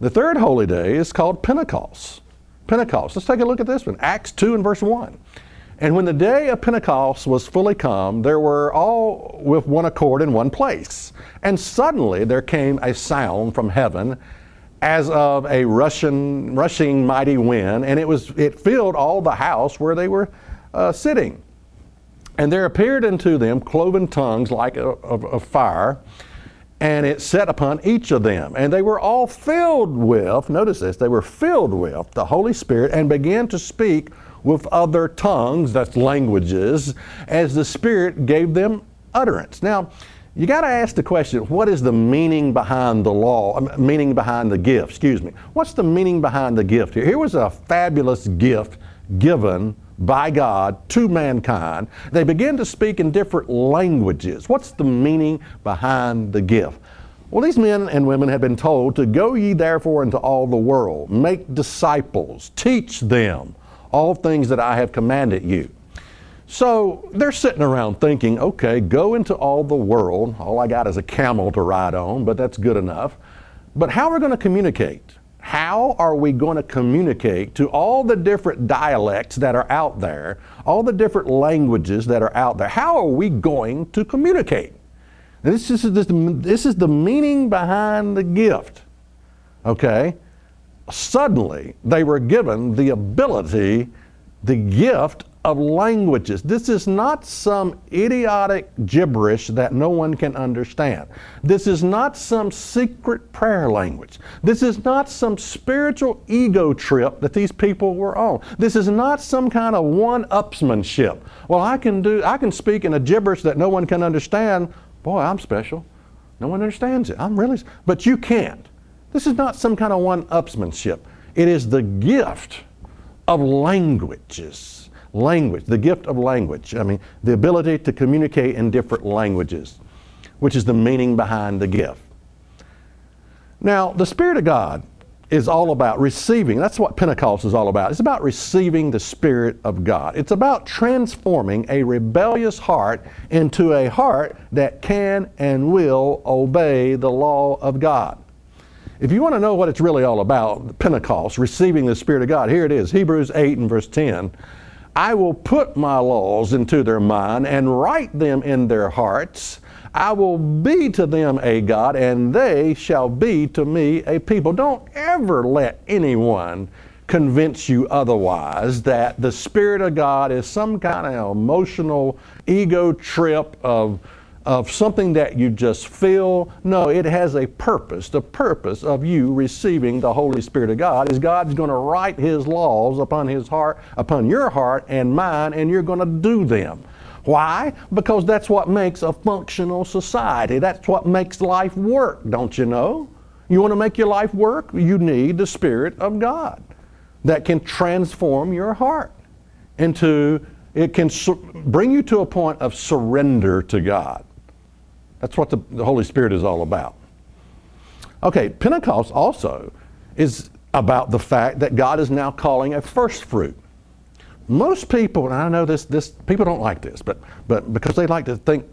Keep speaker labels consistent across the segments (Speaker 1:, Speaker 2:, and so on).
Speaker 1: The third holy day is called Pentecost. Pentecost. Let's take a look at this one. Acts 2 and verse 1. And when the day of Pentecost was fully come, there were all with one accord in one place. And suddenly there came a sound from heaven as of a rushing mighty wind, and it filled all the house where they were sitting. And there appeared unto them cloven tongues like of fire, and it set upon each of them. And they were all filled with, notice this, they were filled with the Holy Spirit and began to speak with other tongues, that's languages, as the Spirit gave them utterance. Now, you got to ask the question, what is the meaning behind the meaning behind the gift, excuse me. What's the meaning behind the gift here? Here was a fabulous gift given by God to mankind. They begin to speak in different languages. What's the meaning behind the gift? Well, these men and women have been told to go ye therefore into all the world, make disciples, teach them all things that I have commanded you. So they're sitting around thinking, okay, go into all the world. All I got is a camel to ride on, but that's good enough. But how are we going to communicate? How are we going to communicate to all the different dialects that are out there, all the different languages that are out there? How are we going to communicate? This is the meaning behind the gift. Okay? Suddenly, they were given the ability, the gift of languages. This is not some idiotic gibberish that no one can understand. This is not some secret prayer language. This is not some spiritual ego trip that these people were on. This is not some kind of one-upsmanship. Well, I can speak in a gibberish that no one can understand. Boy, I'm special. No one understands it. But you can't. This is not some kind of one-upsmanship. It is the gift of languages. Language, the gift of language. I mean, the ability to communicate in different languages, which is the meaning behind the gift. Now, the Spirit of God is all about receiving. That's what Pentecost is all about. It's about receiving the Spirit of God. It's about transforming a rebellious heart into a heart that can and will obey the law of God. If you want to know what it's really all about, Pentecost, receiving the Spirit of God, here it is, Hebrews 8 and verse 10. I will put my laws into their mind and write them in their hearts. I will be to them a God, and they shall be to me a people. Don't ever let anyone convince you otherwise, that the Spirit of God is some kind of emotional ego trip of something that you just feel. No, it has a purpose. The purpose of you receiving the Holy Spirit of God is God's going to write His laws upon His heart, upon your heart and mine, and you're going to do them. Why? Because that's what makes a functional society. That's what makes life work, don't you know? You want to make your life work? You need the Spirit of God that can transform your heart into, it can bring you to a point of surrender to God. That's what the Holy Spirit is all about. Okay, Pentecost also is about the fact that God is now calling a first fruit. Most people, and I know this people don't like this, but because they like to think,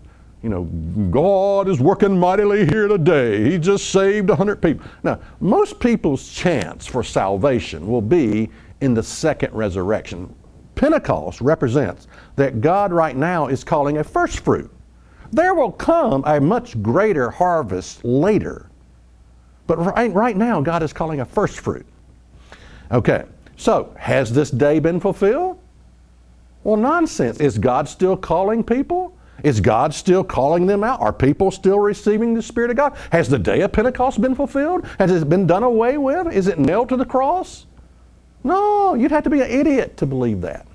Speaker 1: you know, God is working mightily here today. He just saved 100 people. Now, most people's chance for salvation will be in the second resurrection. Pentecost represents that God right now is calling a first fruit. There will come a much greater harvest later. But right now, God is calling a first fruit. Okay, so has this day been fulfilled? Well, nonsense. Is God still calling people? Is God still calling them out? Are people still receiving the Spirit of God? Has the day of Pentecost been fulfilled? Has it been done away with? Is it nailed to the cross? No, you'd have to be an idiot to believe that.